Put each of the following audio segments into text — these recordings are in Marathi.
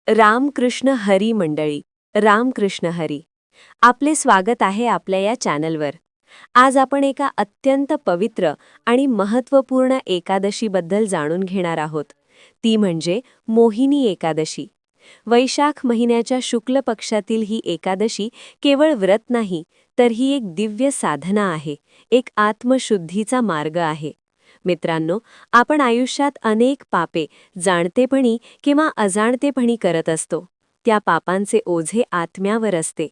रामकृष्ण हरी मंडळी, रामकृष्ण हरी. आपले स्वागत आहे आपल्या या चॅनलवर. आज आपण एका अत्यंत पवित्र आणि महत्त्वपूर्ण एकादशीबद्दल जाणून घेणार आहोत. ती म्हणजे मोहिनी एकादशी. वैशाख महिन्याच्या शुक्ल पक्षातील ही एकादशी केवळ व्रत नाही, तर ही एक दिव्य साधना आहे, एक आत्मशुद्धीचा मार्ग आहे. मित्रांनो, आपण आयुष्यात अनेक पापे जाणतेपणी किंवा अजाणतेपणी करत असतो. त्या पापांचे ओझे आत्म्यावर असते.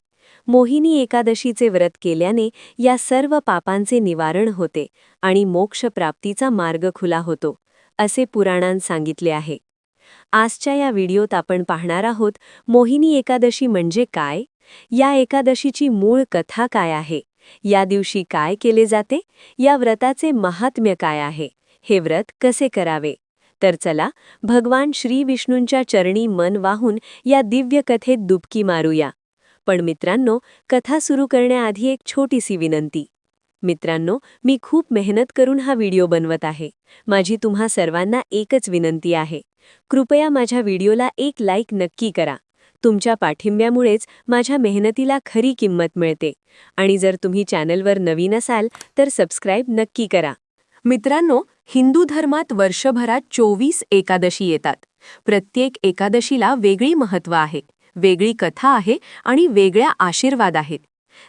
मोहिनी एकादशीचे व्रत केल्याने या सर्व पापांचे निवारण होते आणि मोक्षप्राप्तीचा मार्ग खुला होतो, असे पुराणांत सांगितले आहे. आजच्या या व्हिडिओत आपण पाहणार आहोत मोहिनी एकादशी म्हणजे काय, या एकादशीची मूळ कथा काय आहे, या दिवशी काय केले जाते, या व्रताचे महात्म्य काय आहे, हे व्रत कसे करावे. तर चला, भगवान श्री विष्णूंच्या चरणी मन वाहून या दिव्य कथेत डुबकी मारूया. पण मित्रांनो, कथा सुरू करण्याआधी एक छोटीशी विनंती. मित्रांनो, मी खूप मेहनत करून हा व्हिडिओ बनवत आहे. माझी तुम्हा सर्वांना एकच विनंती आहे. कृपया माझ्या व्हिडिओला एक लाईक नक्की करा. तुमच्या पाठिंब्यामुळेच माझ्या मेहनतीला खरी किंमत मिळते. आणि जर तुम्ही चॅनलवर नवीन असाल तर सबस्क्राईब नक्की करा. मित्रांनो, हिंदू धर्मात वर्षभरात 24 एकादशी येतात. प्रत्येक एकादशीला वेगळी महत्त्व आहे, वेगळी कथा आहे आणि वेगळ्या आशीर्वाद आहेत.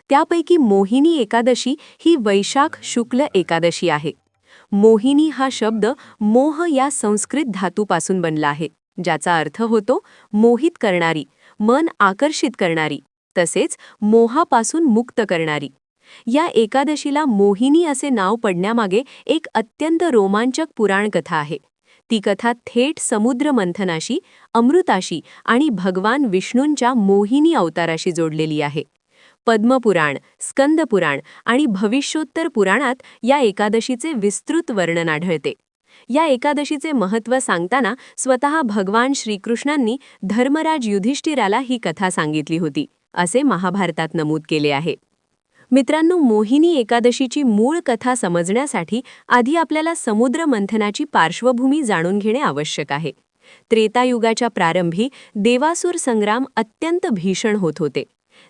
त्यापैकी मोहिनी एकादशी ही वैशाख शुक्ल एकादशी आहे. मोहिनी हा शब्द मोह या संस्कृत धातूपासून बनला आहे, ज्याचा अर्थ होतो मोहित करणारी, मन आकर्षित करणारी, तसेच मोहापासून मुक्त करणारी. या एकादशीला मोहिनी असे नाव पडण्यामागे एक अत्यंत रोमांचक पुराणकथा आहे. ती कथा थेट समुद्र मंथनाशी, अमृताशी आणि भगवान विष्णूंच्या मोहिनी अवताराशी जोडलेली आहे. पद्मपुराण, स्कंदपुराण आणि भविष्योत्तर पुराणात या एकादशीचे विस्तृत वर्णन आढळते. या एकादशीचे महत्त्व सांगताना स्वतः भगवान श्रीकृष्णांनी धर्मराज युधिष्ठिराला ही कथा सांगितली होती, असे महाभारतात नमूद केले आहे. मित्रांनो, मोहिनी एकादशीची मूळ कथा समजण्यासाठी आधी आपल्याला समुद्र मंथनाची पार्श्वभूमी जाणून घेणे आवश्यक आहे. त्रेतायुगाच्या प्रारंभी देवासुर संग्राम अत्यंत भीषण होत होते.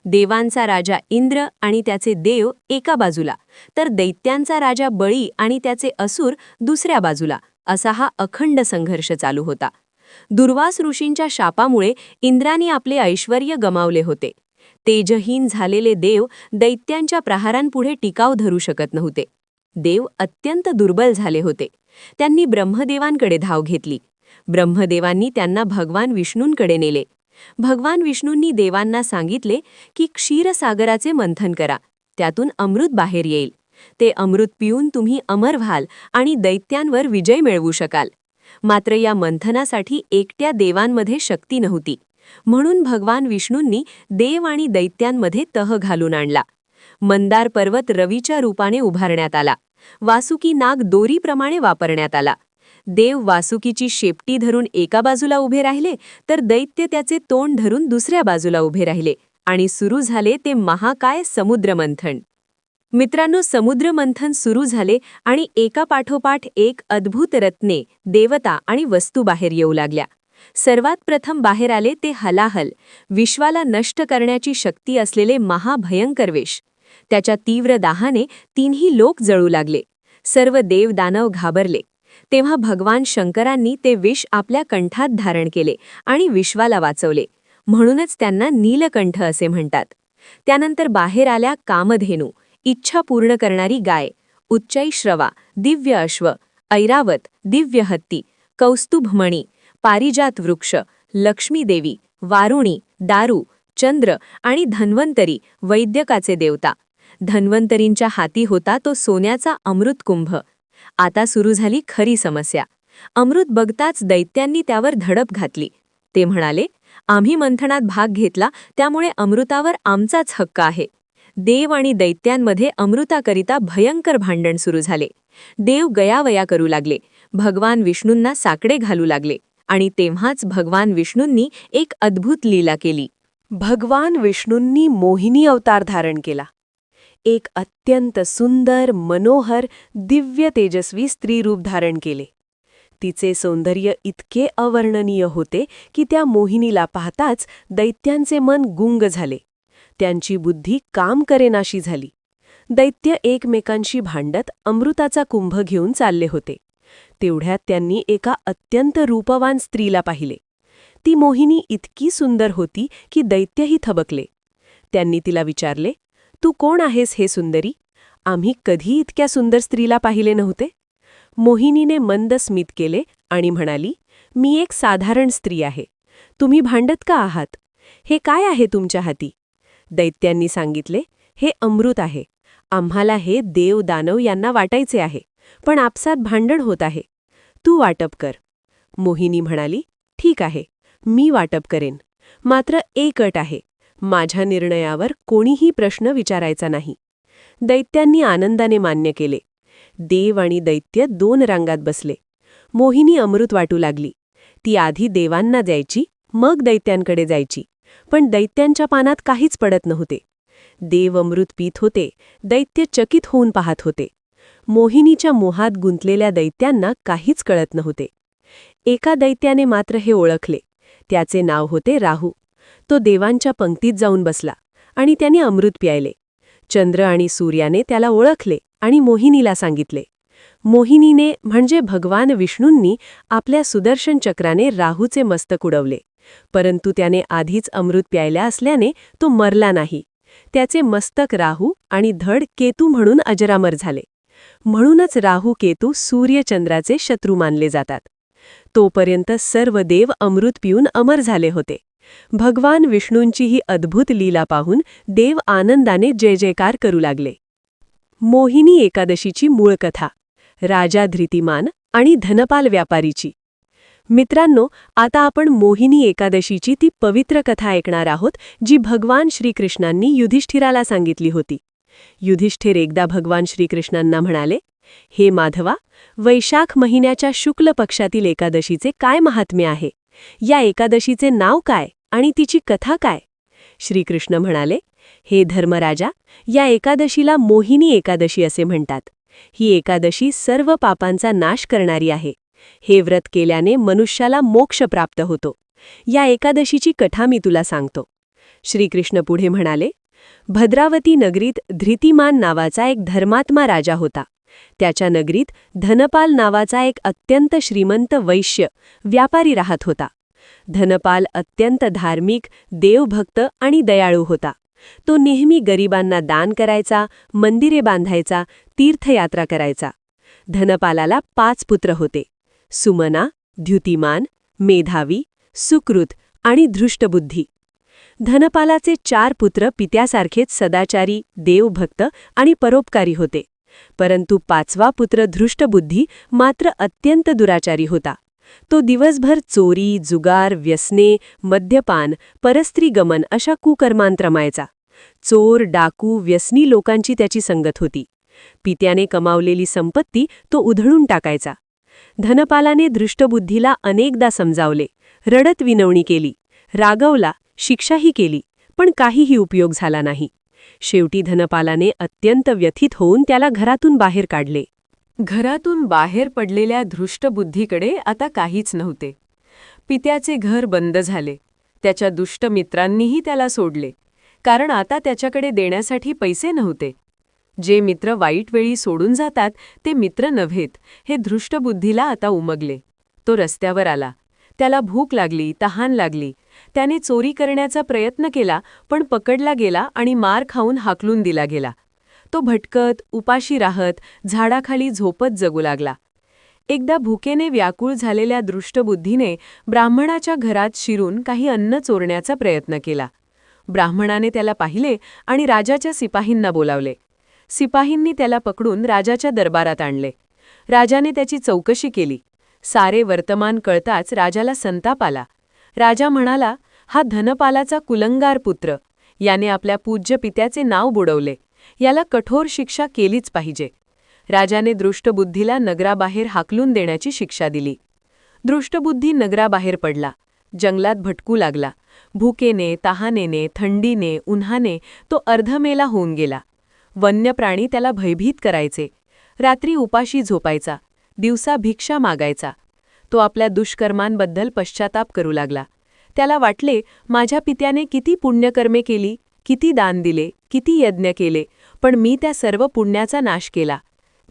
देवांचा राजा इंद्र आणि त्याचे देव एका बाजूला, तर दैत्यांचा राजा बळी आणि त्याचे असुर दुसऱ्या बाजूला, असा हा अखंड संघर्ष चालू होता. दुर्वास ऋषींच्या शापामुळे इंद्राने आपले ऐश्वर्य गमावले होते. तेजहीन झालेले देव दैत्यांच्या प्रहारांपुढे टिकाव धरू शकत नव्हते. देव अत्यंत दुर्बल झाले होते. त्यांनी ब्रह्मदेवांकडे धाव घेतली. ब्रह्मदेवांनी त्यांना भगवान विष्णूंकडे नेले. भगवान विष्णूंनी देवांना सांगितले की क्षीरसागराचे मंथन करा, त्यातून अमृत बाहेर येईल. ते अमृत पिऊन तुम्ही अमर व्हाल आणि दैत्यांवर विजय मिळवू शकाल. मात्र या मंथनासाठी एकट्या देवांमध्ये शक्ती नव्हती. म्हणून भगवान विष्णूंनी देव आणि दैत्यांमध्ये तह घालून आणला. मंदार पर्वत रवीच्या रूपाने उभारण्यात आला. वासुकी नाग दोरीप्रमाणे वापरण्यात आला. देव वासुकीची शेपटी धरून एका बाजूला उभे राहिले, तर दैत्य त्याचे तोंड धरून दुसऱ्या बाजूला उभे राहिले आणि सुरू झाले ते महाकाय समुद्रमंथन. मित्रांनो, समुद्रमंथन सुरू झाले आणि एकापाठोपाठ एक अद्भुत रत्ने, देवता आणि वस्तू बाहेर येऊ लागल्या. सर्वात प्रथम बाहेर आले ते हलाहल, विश्वाला नष्ट करण्याची शक्ती असलेले महाभयंकर विष. त्याच्या तीव्र दाहाने तीनही लोक जळू लागले. सर्व देव दानव घाबरले. तेव्हा भगवान शंकरांनी ते विष आपल्या कंठात धारण केले आणि विश्वाला वाचवले. म्हणूनच त्यांना नीलकंठ असे म्हणतात. त्यानंतर बाहेर आल्या कामधेनू, इच्छा पूर्ण करणारी गाय, उच्चैश्रवा, दिव्य अश्व, ऐरावत, दिव्य हत्ती, कौस्तुभमणी, पारिजात वृक्ष, लक्ष्मी देवी, वारुणी, दारू, चंद्र आणि धन्वंतरी, वैद्यकाचे देवता. धन्वंतरींच्या हाती होता तो सोन्याचा अमृतकुंभ. आता सुरू झाली खरी समस्या. अमृत बघताच दैत्यांनी त्यावर धडप घातली. ते म्हणाले, आम्ही मंथनात भाग घेतला, त्यामुळे अमृतावर आमचाच हक्क आहे. देव आणि दैत्यांमध्ये अमृताकरिता भयंकर भांडण सुरू झाले. देव गयावया करू लागले. भगवान विष्णूंना साकडे घालू लागले. आणि तेव्हाच भगवान विष्णूंनी एक अद्भुत लीला केली. भगवान विष्णूंनी मोहिनी अवतार धारण केला. एक अत्यंत सुंदर, मनोहर, दिव्य तेजस्वी स्त्रीरूप धारण केले. तिचे सौंदर्य इतके अवर्णनीय होते की त्या मोहिनीला पाहताच दैत्यांचे मन गुंग झाले. त्यांची बुद्धी काम करेनाशी झाली. दैत्य एकमेकांशी भांडत अमृताचा कुंभ घेऊन चालले होते. तेवढ्यात त्यांनी एका अत्यंत रूपवान स्त्रीला पाहिले. ती मोहिनी इतकी सुंदर होती की दैत्यही थबकले. त्यांनी तिला विचारले, "तू कोण आहेस हे सुंदरी? आम्ही कधी इतक्या सुंदर स्त्रीला पाहिले नव्हते." मोहिनीने मंद स्मित केले आणि म्हणाली, "मी एक साधारण स्त्री आहे. तुम्ही भांडत का आहात? हे काय आहे तुमच्या हाती?" दैत्यांनी सांगितले, "हे अमृत आहे. आम्हाला हे देव दानव यांना वाटायचे आहे, पण आपसात भांडण होत आहे. तू वाटप कर." मोहिनी म्हणाली, "ठीक आहे, मी वाटप करेन. मात्र एक अट आहे, माझ्या निर्णयावर कोणीही प्रश्न विचारायचा नाही." दैत्यांनी आनंदाने मान्य केले. देव आणि दैत्य 2 रांगात बसले. मोहिनी अमृत वाटू लागली. ती आधी देवांना द्यायची, मग दैत्यांकडे जायची. पण दैत्यांच्या पानात काहीच पडत नव्हते. देव अमृत पीत होते, दैत्य चकित होऊन पाहत होते. मोहिनीच्या मोहात गुंतलेल्या दैत्यांना काहीच कळत नव्हते. एका दैत्याने मात्र हे ओळखले. त्याचे नाव होते राहू. तो देवांच्या पंक्तीत जाऊन बसला आणि त्याने अमृत प्यायले. चंद्र आणि सूर्याने त्याला ओळखले आणि मोहिनीला सांगितले. मोहिनीने म्हणजे भगवान विष्णूंनी आपल्या सुदर्शन चक्राने राहूचे मस्तक उडवले. परंतु त्याने आधीच अमृत प्यायला असल्याने तो मरला नाही. त्याचे मस्तक राहू आणि धड केतू म्हणून अजरामर झाले. म्हणूनच राहू केतू सूर्यचंद्राचे शत्रू मानले जातात. तोपर्यंत सर्व देव अमृत पिऊन अमर झाले होते. भगवान विष्णूंची ही अद्भुत लीला पाहून देव आनंदाने जय जयकार करू लागले. मोहिनी एकादशीची मूळ कथा, राजा धृतिमान आणि धनपाल व्यापारीची. मित्रांनो, आता आपण मोहिनी एकादशीची ती पवित्र कथा ऐकणार आहोत, जी भगवान श्रीकृष्णांनी युधिष्ठिराला सांगितली होती. युधिष्ठिर एकदा भगवान श्रीकृष्णांना म्हणाले, "हे माधवा, वैशाख महिन्याच्या शुक्ल पक्षातील एकादशीचे काय महात्म्य आहे? या एकादशीचे नाव काय आणि तिची कथा काय?" श्रीकृष्ण म्हणाले, "हे धर्मराजा, या एकादशीला मोहिनी एकादशी असे म्हणतात. ही एकादशी सर्व पापांचा नाश करणारी आहे. हे व्रत केल्याने मनुष्याला मोक्ष प्राप्त होतो. या एकादशीची कथा मी तुला सांगतो." श्रीकृष्ण पुढे म्हणाले, "भद्रावती नगरीत धृतिमान नावाचा एक धर्मात्मा राजा होता. त्याच्या नगरीत धनपाल नावाचा एक अत्यंत श्रीमंत वैश्य व्यापारी राहत होता. धनपाल अत्यंत धार्मिक, देवभक्त आणि दयाळू होता. तो नेहमी गरिबांना दान करायचा, मंदिरे बांधायचा, तीर्थयात्रा करायचा. धनपालाला 5 पुत्र होते: सुमना, द्युतिमान, मेधावी, सुकृत आणि धृष्टबुद्धी. धनपालाचे 4 पुत्र पित्यासारखेच सदाचारी, देवभक्त आणि परोपकारी होते. परंतु 5वा पुत्र धृष्टबुद्धी मात्र अत्यंत दुराचारी होता. तो दिवसभर चोरी, जुगार, व्यसने, मद्यपान, परस्त्रीगमन अशा कुकर्मांत रमायचा. चोर, डाकू, व्यसनी लोकांची त्याची संगत होती. पित्याने कमावलेली संपत्ती तो उधळून टाकायचा. धनपालाने धृष्टबुद्धीला अनेकदा समजावले, रडत विनवणी केली, रागवला, शिक्षाही केली, पण काहीही उपयोग झाला नाही. शेवटी धनपालाने अत्यंत व्यथित होऊन त्याला घरातून बाहेर काढले. घरातून बाहेर पडलेल्या धृष्टबुद्धीकडे आता काहीच नव्हते. पित्याचे घर बंद झाले. त्याच्या दुष्ट मित्रांनीही त्याला सोडले, कारण आता त्याच्याकडे देण्यासाठी पैसे नव्हते. जे मित्र वाईट वेळी सोडून जातात ते मित्र नव्हेत, हे धृष्टबुद्धीला आता उमगले. तो रस्त्यावर आला. त्याला भूक लागली, तहान लागली. त्याने चोरी करण्याचा प्रयत्न केला, पण पकडला गेला आणि मार खाऊन हाकलून दिला गेला. तो भटकत, उपाशी राहत, झाडाखाली झोपत जगू लागला. एकदा भुकेने व्याकुळ झालेल्या दृष्टबुद्धीने ब्राह्मणाच्या घरात शिरून काही अन्न चोरण्याचा प्रयत्न केला. ब्राह्मणाने त्याला पाहिले आणि राजाच्या सिपाहींना बोलावले. सिपाहींनी त्याला पकडून राजाच्या दरबारात आणले. राजाने त्याची चौकशी केली. सारे वर्तमान कळताच राजाला संताप आला. राजा म्हणाला, "हा धनपालाचा कुलंगार पुत्र. याने आपल्या पूज्य पित्याचे नाव बुडवले. याला कठोर शिक्षा केलीच पाहिजे." राजाने दृष्टबुद्धीला नगराबाहेर हाकलून देण्याची शिक्षा दिली. दृष्टबुद्धी नगराबाहेर पडला. जंगलात भटकू लागला. भुकेने, तहानेने, थंडीने, उन्हाने तो अर्धमेला होऊन गेला. वन्य प्राणी त्याला भयभीत करायचे. रात्री उपाशी झोपायचा, दिवसा भिक्षा मागायचा. तो आपल्या दुष्कर्मांबद्दल पश्चाताप करू लागला. त्याला वाटले, माझ्या पित्याने किती पुण्यकर्मे केली, किती दान दिले, किती यज्ञ केले, पण मी त्या सर्व पुण्याचा नाश केला.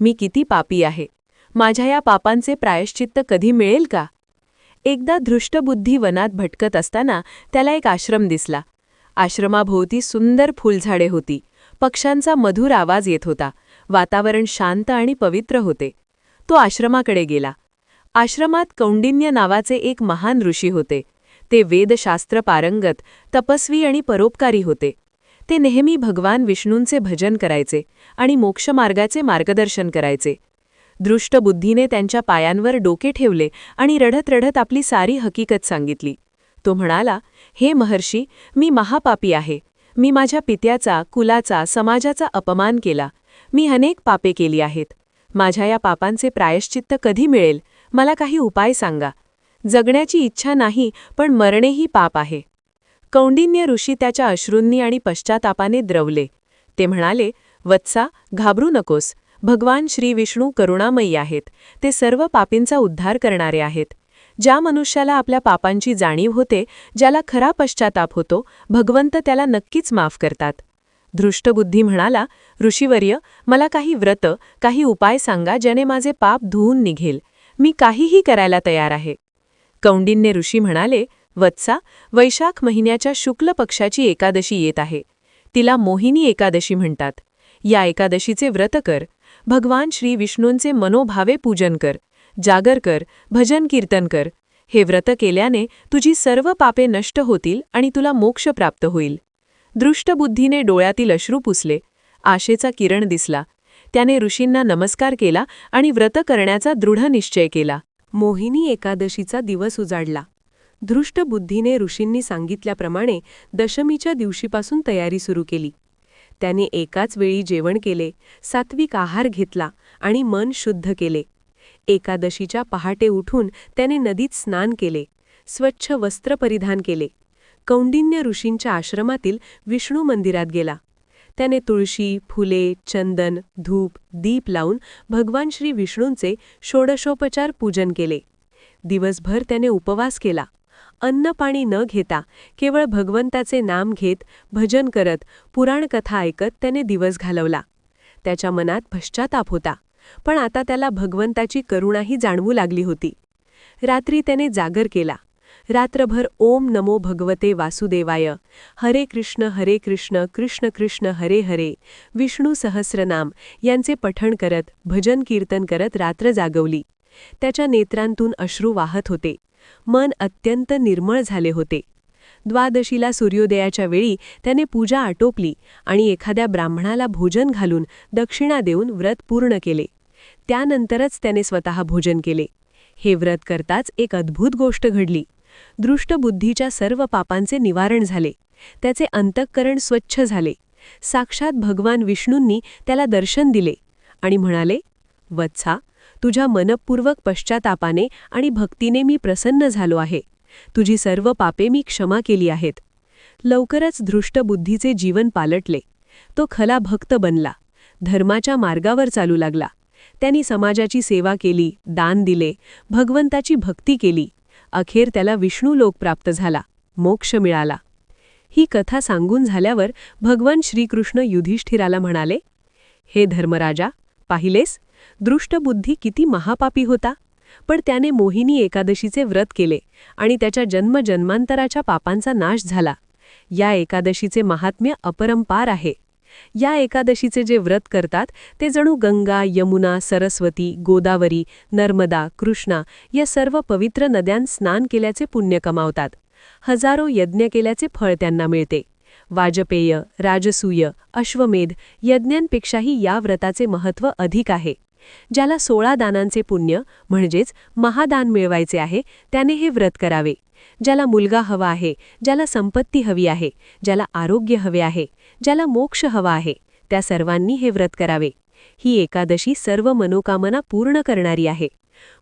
मी किती पापी आहे. माझ्या या पापांचे प्रायश्चित्त कधी मिळेल का? एकदा धृष्टबुद्धी वनात भटकत असताना त्याला एक आश्रम दिसला. आश्रमाभोवती सुंदर फुलझाडे होती. पक्ष्यांचा मधुर आवाज येत होता. वातावरण शांत आणि पवित्र होते. तो आश्रमाकडे गेला. आश्रमात कौंडिन्य नावाचे एक महान ऋषी होते. ते वेदशास्त्र पारंगत, तपस्वी आणि परोपकारी होते. ते नेहमी भगवान विष्णूंचे भजन करायचे आणि मोक्षमार्गाचे मार्गदर्शन करायचे. दृष्टबुद्धीने त्यांच्या पायांवर डोके ठेवले आणि रडत रडत आपली सारी हकीकत सांगितली. तो म्हणाला, हे महर्षी, मी महापापी आहे. मी माझ्या पित्याचा, कुलाचा, समाजाचा अपमान केला. मी अनेक पापे केली आहेत. माझ्या या पापांचे प्रायश्चित्त कधी मिळेल? मला काही उपाय सांगा. जगण्याची इच्छा नाही, पण मरणेही पाप आहे. कौंडिन्य ऋषी त्याच्या अश्रूंनी आणि पश्चातापाने द्रवले. ते म्हणाले, वत्सा, घाबरू नकोस. भगवान श्री विष्णू करुणामयी आहेत. ते सर्व पापींचा उद्धार करणारे आहेत. ज्या मनुष्याला आपल्या पापांची जाणीव होते, ज्याला खरा पश्चाताप होतो, भगवंत त्याला नक्कीच माफ करतात. धृष्टबुद्धी म्हणाला, ऋषीवर्य, मला काही व्रत, काही उपाय सांगा ज्याने माझे पाप धुवून निघेल. मी काहीही करायला तयार आहे. कौंडिन्य ऋषी म्हणाले, वत्सा, वैशाख महिन्याच्या शुक्ल पक्षाची एकादशी येत आहे. तिला मोहिनी एकादशी म्हणतात. या एकादशीचे व्रत कर. भगवान श्री विष्णूंचे मनोभावे पूजन कर. जागर कर, भजन कीर्तन कर. हे व्रत केल्याने तुझी सर्व पापे नष्ट होतील आणि तुला मोक्ष प्राप्त होईल. दृष्टबुद्धीने डोळ्यातील अश्रू पुसले. आशेचा किरण दिसला. त्याने ऋषींना नमस्कार केला आणि व्रत करण्याचा दृढ निश्चय केला. मोहिनी एकादशीचा दिवस उजाडला. दृष्टबुद्धीने ऋषींनी सांगितल्याप्रमाणे दशमीच्या दिवशीपासून तयारी सुरू केली. त्याने एकाच वेळी जेवण केले, सात्विक आहार घेतला आणि मन शुद्ध केले. एकादशीच्या पहाटे उठून त्याने नदीत स्नान केले. स्वच्छ वस्त्र परिधान केले. कौंडिन्य ऋषींच्या आश्रमातील विष्णू मंदिरात गेला. त्याने तुळशी, फुले, चंदन, धूप, दीप लावून भगवान श्री विष्णूंचे षोडशोपचार पूजन केले. दिवसभर त्याने उपवास केला. अन्न पाणी न घेता केवळ भगवंताचे नाम घेत, भजन करत, पुराणकथा ऐकत त्याने दिवस घालवला. त्याच्या मनात पश्चाताप होता, पण आता त्याला भगवंताची करुणाही जाणवू लागली होती. रात्री त्याने जागर केला. रात्रभर ओम नमो भगवते वासुदेवाय, हरे कृष्ण कृष्ण कृष्ण हरे हरे, विष्णू सहस्रनाम यांचे पठण करत, भजन कीर्तन करत रात्र जागवली. त्याच्या नेत्रांतून अश्रू वाहत होते. मन अत्यंत निर्मळ झाले होते. द्वादशीला सूर्योदयाच्या वेळी त्याने पूजा आटोपली आणि एखाद्या ब्राह्मणाला भोजन घालून दक्षिणा देऊन व्रत पूर्ण केले. त्यानंतरच त्याने स्वतः भोजन केले. हे व्रत करताच एक अद्भुत गोष्ट घडली. दृष्टबुद्धीच्या सर्व पापांचे निवारण झाले. त्याचे अंतःकरण स्वच्छ झाले. साक्षात भगवान विष्णूंनी त्याला दर्शन दिले आणि म्हणाले, वत्सा, तुझ्या मनपूर्वक पश्चातापाने आणि भक्तीने मी प्रसन्न झालो आहे. तुझी सर्व पापे मी क्षमा केली आहेत. लवकरच दृष्टबुद्धीचे जीवन पालटले. तो खला भक्त बनला. धर्माच्या मार्गावर चालू लागला. त्यांनी समाजाची सेवा केली, दान दिले, भगवंताची भक्ती केली. अखेर त्याला विष्णू लोक प्राप्त झाला, मोक्ष मिळाला. ही कथा सांगून झाल्यावर भगवान श्रीकृष्ण युधिष्ठिराला म्हणाले, हे धर्मराजा, पाहिलेस, दृष्टबुद्धी किती महापापी होता, पण त्याने मोहिनी एकादशीचे व्रत केले आणि त्याच्या जन्मजन्मांतराच्या पापांचा नाश झाला. या एकादशीचे महात्म्य अपरंपार आहे. या एकादशीचे जे व्रत करतात ते जणू गंगा, यमुना, सरस्वती, गोदावरी, नर्मदा, कृष्णा या सर्व पवित्र नद्यांत स्नान केल्याचे पुण्य कमावतात. हजारो यज्ञ केल्याचे फळ त्यांना मिळते. वाजपेय, राजसूय, अश्वमेध यज्ञांपेक्षाही या व्रताचे महत्त्व अधिक आहे. ज्याला 16 दानांचे पुण्य म्हणजेच महादान मिळवायचे आहे त्याने हे व्रत करावे. ज्याला मुलगा हवा आहे, ज्याला संपत्ती हवी आहे, ज्याला आरोग्य हवे आहे, ज्याला मोक्ष हवा आहे, त्या सर्वांनी हे व्रत करावे. ही एकादशी सर्व मनोकामना पूर्ण करणारी आहे.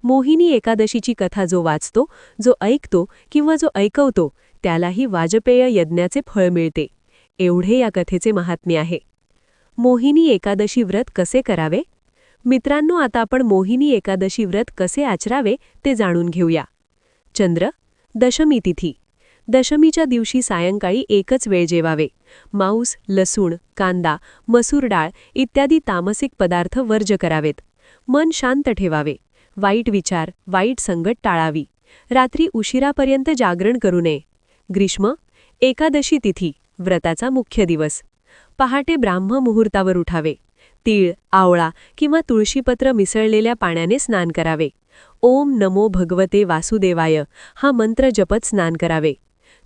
मोहिनी एकादशीची कथा जो वाचतो, जो ऐकतो किंवा जो ऐकवतो त्यालाही वाजपेय यज्ञाचे फळ मिळते. एवढे या कथेचे महात्म्य आहे. मोहिनी एकादशी व्रत कसे करावे? मित्रांनो, आता आपण मोहिनी एकादशी व्रत कसे आचरावे ते जाणून घेऊया. चंद्र, दशमी तिथी. दशमीच्या दिवशी सायंकाळी एकच वेळ जेवावे. मांस, लसूण, कांदा, मसूर डाळ इत्यादी तामसिक पदार्थ वर्ज करावेत. मन शांत ठेवावे. वाईट विचार, वाईट संगत टाळावी. रात्री उशिरापर्यंत जागरण करू नये. ग्रीष्म, एकादशी तिथी, व्रताचा मुख्य दिवस. पहाटे ब्राह्म मुहूर्तावर उठावे. तीळ, आवळा किंवा तुळशीपत्र मिसळलेल्या पाण्याने स्नान करावे. ओम नमो भगवते वासुदेवाय हा मंत्र जपत स्नान करावे.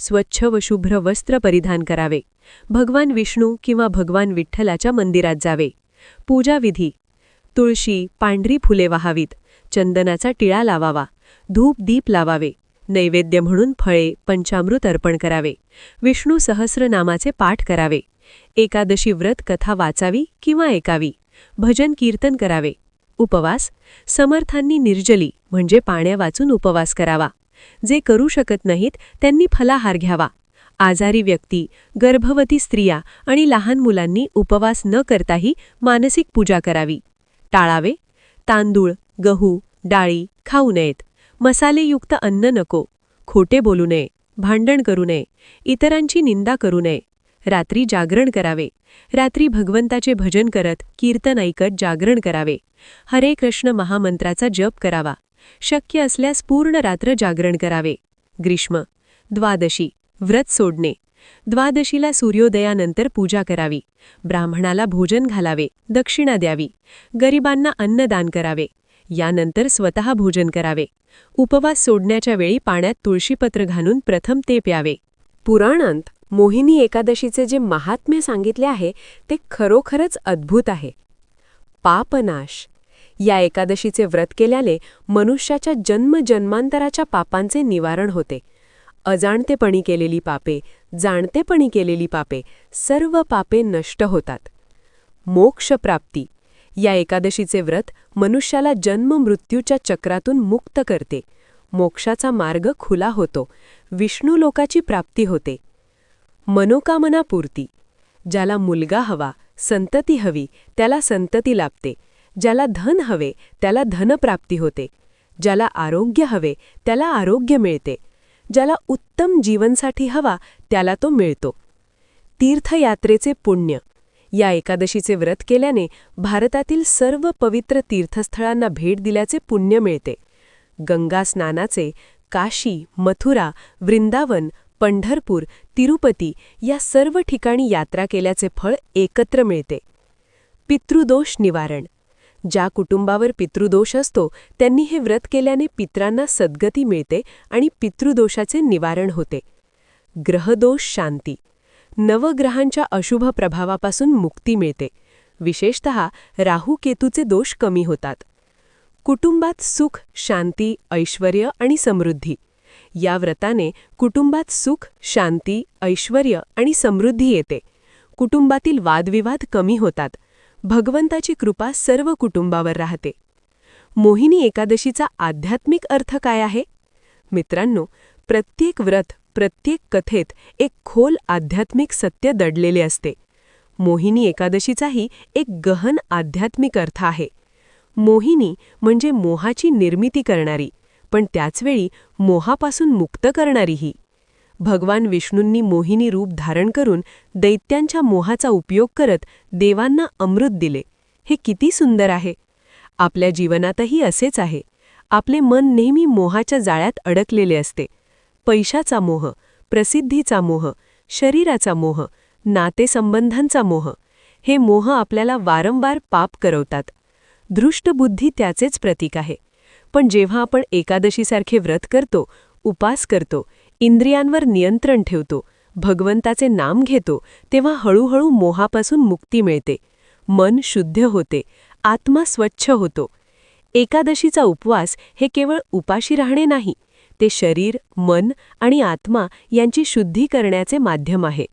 स्वच्छ व शुभ्र वस्त्र परिधान करावे. भगवान विष्णू किंवा भगवान विठ्ठलाच्या मंदिरात जावे. पूजाविधी: तुळशी, पांढरी फुले वाहावीत. चंदनाचा टिळा लावावा. धूप दीप लावावे. नैवेद्य म्हणून फळे, पंचामृत अर्पण करावे. विष्णू सहस्रनामाचे पाठ करावे. एकादशी व्रत कथा वाचावी किंवा ऐकावी. भजन कीर्तन करावे. उपवास: समर्थांनी निर्जली म्हणजे पाण्या वाचून उपवास करावा. जे करू शकत नाहीत त्यांनी फलाहार घ्यावा. आजारी व्यक्ती, गर्भवती स्त्रिया आणि लहान मुलांनी उपवास न करताही मानसिक पूजा करावी. टाळावे: तांदूळ, गहू, डाळी खाऊ नयेत. मसालेयुक्त अन्न नको. खोटे बोलू नये. भांडण करू नये. इतरांची निंदा करू नये. रात्री जागरण करावे. रात्री भगवंताचे भजन करत, कीर्तन ऐकत जागरण करावे. हरे कृष्ण महामंत्राचा जप करावा. शक्य असल्यास पूर्ण रात्र जागरण करावे. ग्रीष्म, द्वादशी, व्रत सोडणे. द्वादशीला सूर्योदयानंतर पूजा करावी. ब्राह्मणाला भोजन घालावे, दक्षिणा द्यावी. गरिबांना अन्नदान करावे. यानंतर स्वतः भोजन करावे. उपवास सोडण्याच्या वेळी पाण्यात तुळशीपत्र घालून प्रथम ते प्यावे. पुराणांत मोहिनी एकादशीचे जे महात्म्य सांगितले आहे ते खरोखरच अद्भुत आहे. पापनाश: या एकादशीचे व्रत केल्याने मनुष्याच्या जन्मजन्मांतराच्या पापांचे निवारण होते. अजाणतेपणी केलेली पापे, जाणतेपणी केलेली पापे, सर्व पापे नष्ट होतात. मोक्षप्राप्ती: या एकादशीचे व्रत मनुष्याला जन्म-मृत्यूच्या चक्रातून मुक्त करते. मोक्षाचा मार्ग खुला होतो. विष्णू लोकाची प्राप्ती होते. मनोकामना पूर्ती: ज्याला मुलगा हवा, संतती हवी, त्याला संतती लाभते. ज्याला धन हवे, त्याला धनप्राप्ती होते. ज्याला आरोग्य हवे, त्याला आरोग्य मिळते. ज्याला उत्तम जीवनसाठी हवा, त्याला तो मिळतो. तीर्थयात्रेचे पुण्य: या एकादशीचे व्रत केल्याने भारतातील सर्व पवित्र तीर्थस्थळांना भेट दिल्याचे पुण्य मिळते. गंगा स्नानाचे, काशी, मथुरा, वृंदावन, पंढरपूर, तिरुपती या सर्व ठिकाणी यात्रा केल्याचे फळ एकत्र मिळते. पितृदोष निवारण: ज्या कुटुंबावर पितृदोष असतो त्यांनी हे व्रत केल्याने पितरांना सद्गती मिळते आणि पितृदोषाचे निवारण होते. ग्रहदोष शांती: नवग्रहांच्या अशुभ प्रभावापासून मुक्ती मिळते. विशेषतः राहू-केतूचे दोष कमी होतात. कुटुंबात सुख, शांती, ऐश्वर्य आणि समृद्धी: या व्रताने कुटुंबात सुख, शांती, ऐश्वर्य आणि समृद्धी येते. कुटुंबातील वादविवाद कमी होतात. भगवंताची कृपा सर्व कुटुंबावर राहते. मोहिनी एकादशीचा आध्यात्मिक अर्थ काय आहे? मित्रांनो, प्रत्येक व्रत, प्रत्येक कथेत एक खोल आध्यात्मिक सत्य दडलेले असते. मोहिनी एकादशीचाही एक गहन आध्यात्मिक अर्थ आहे. मोहिनी म्हणजे मोहाची निर्मिती करणारी, पण त्याचवेळी मोहापासून मुक्त करणारीही. भगवान विष्णूंनी मोहिनी रूप धारण करून दैत्यांच्या मोहाचा उपयोग करत देवांना अमृत दिले. हे किती सुंदर आहे. आपल्या जीवनातही असेच आहे. आपले मन नेहमी मोहाच्या जाळ्यात अडकलेले असते. पैशाचा मोह, प्रसिद्धीचा मोह, शरीराचा मोह, नातेसंबंधांचा मोह. हे मोह आपल्याला वारंवार पाप करवतात. दृष्टबुद्धी त्याचेच प्रतीक आहे. पण जेव्हा आपण एकादशीसारखे व्रत करतो, उपास करतो, इंद्रियांवर नियंत्रण ठेवतो, भगवंताचे नाम घेतो, तेव्हा हळूहळू मोहापासून मुक्ती मिळते. मन शुद्ध होते. आत्मा स्वच्छ होतो. एकादशीचा उपवास हे केवळ उपाशी राहणे नाही, ते शरीर, मन आणि आत्मा यांची शुद्धी करण्याचे माध्यम आहे.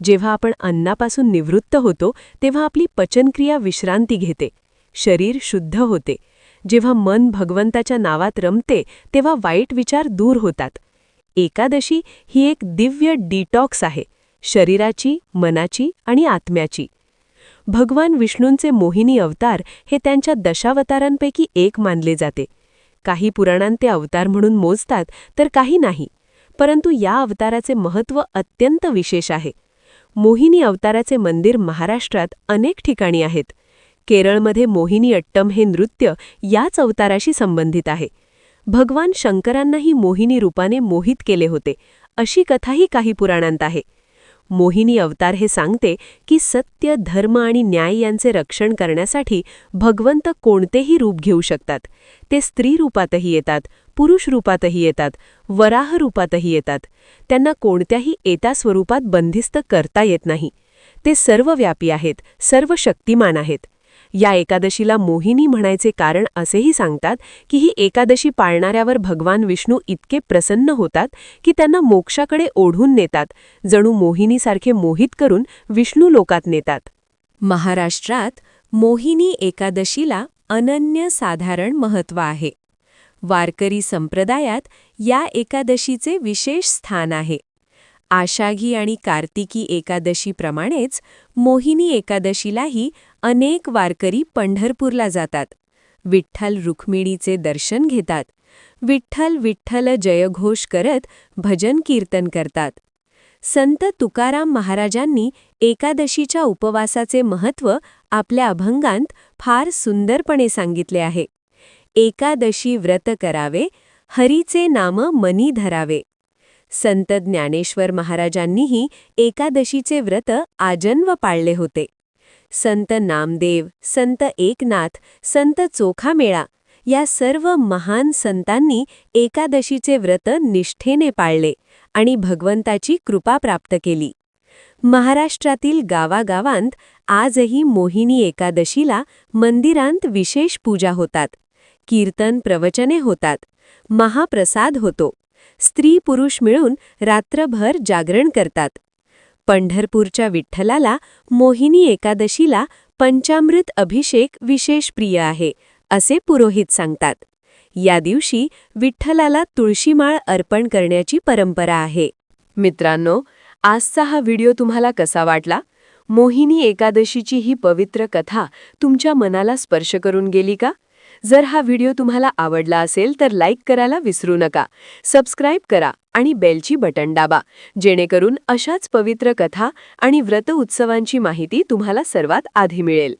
जेव्हा आपण अन्नापासून निवृत्त होतो तेव्हा आपली पचनक्रिया विश्रांती घेते. शरीर शुद्ध होते. जेव्हा मन भगवंताच्या नावात रमते तेव्हा वाईट विचार दूर होतात. एकादशी ही एक दिव्य डिटॉक्स आहे, शरीराची, मनाची आणि आत्म्याची. भगवान विष्णूंचे मोहिनी अवतार हे त्यांच्या दशावतारांपैकी एक मानले जाते. काही पुराणांत ते अवतार म्हणून मोजतात तर काही नाही. परंतु या अवताराचे महत्त्व अत्यंत विशेष आहे. मोहिनी अवताराचे मंदिर महाराष्ट्रात अनेक ठिकाणी आहेत. केरळमध्ये मोहिनी अट्टम हे नृत्य याच अवताराशी संबंधित आहे. भगवान शंकरांनाही मोहिनी रूपाने मोहित केले होते, अशी कथाही काही पुराणांत आहे. मोहिनी अवतार हे सांगते की सत्य, धर्म आणि न्याय यांचे रक्षण करण्यासाठी भगवंत कोणतेही रूप घेऊ शकतात. ते स्त्री रूपातही येतात, पुरुष रूपातही येतात, वराह रूपातही येतात. त्यांना कोणत्याही एका स्वरूपात बंदिस्त करता येत नाही. ते सर्वव्यापी आहेत, सर्व शक्तिमान आहेत. या एकादशीला मोहिनी म्हणायचे कारण असेही सांगतात की ही एकादशी पाळणाऱ्यावर भगवान विष्णू इतके प्रसन्न होतात की त्यांना मोक्षाकडे ओढून नेतात, जणू मोहिनीसारखे मोहित करून विष्णू लोकात नेतात. महाराष्ट्रात मोहिनी एकादशीला अनन्यसाधारण महत्त्व आहे. वारकरी संप्रदायात या एकादशीचे विशेष स्थान आहे. आषाढी आणि कार्तिकी एकादशीप्रमाणेच मोहिनी एकादशीलाही अनेक वारकरी पंढरपूरला जातात. विठ्ठल रुक्मिणीचे दर्शन घेतात. विठ्ठल विठ्ठल जयघोष करत भजन कीर्तन करतात. संत तुकाराम महाराजांनी एकादशीच्या उपवासाचे महत्त्व आपल्या अभंगांत फार सुंदरपणे सांगितले आहे. एकादशी व्रत करावे, हरीचे नाम मनी धरावे. संत ज्ञानेश्वर महाराजांनीही एकादशीचे व्रत आजन्म पाळले होते. संत नामदेव, संत एकनाथ, संत चोखामेळा या सर्व महान संतांनी एकादशीचे व्रत निष्ठेने पाळले आणि भगवंताची कृपा प्राप्त केली. महाराष्ट्रातील गावागावांत आजही मोहिनी एकादशीला मंदिरांत विशेष पूजा होतात. कीर्तन प्रवचने होतात. महाप्रसाद होतो. स्त्री पुरुष मिळून रात्रभर जागरण करतात. पंढरपूरच्या विठ्ठलाला मोहिनी एकादशीला पंचामृत अभिषेक विशेष प्रिय आहे, असे पुरोहित सांगतात. या दिवशी विठ्ठलाला तुळशीमाळ अर्पण करण्याची परंपरा आहे. मित्रांनो, आजचा हा व्हिडिओ तुम्हाला कसा वाटला? मोहिनी एकादशीची ही पवित्र कथा तुमच्या मनाला स्पर्श करून गेली का? जर हा व्हिडिओ तुम्हाला आवडला असेल तर लाईक करायला विसरू नका. सबस्क्राईब करा आणि बेलची बटन दाबा, जेणेकरून अशाच पवित्र कथा आणि व्रत उत्सवांची माहिती तुम्हाला सर्वात आधी मिळेल.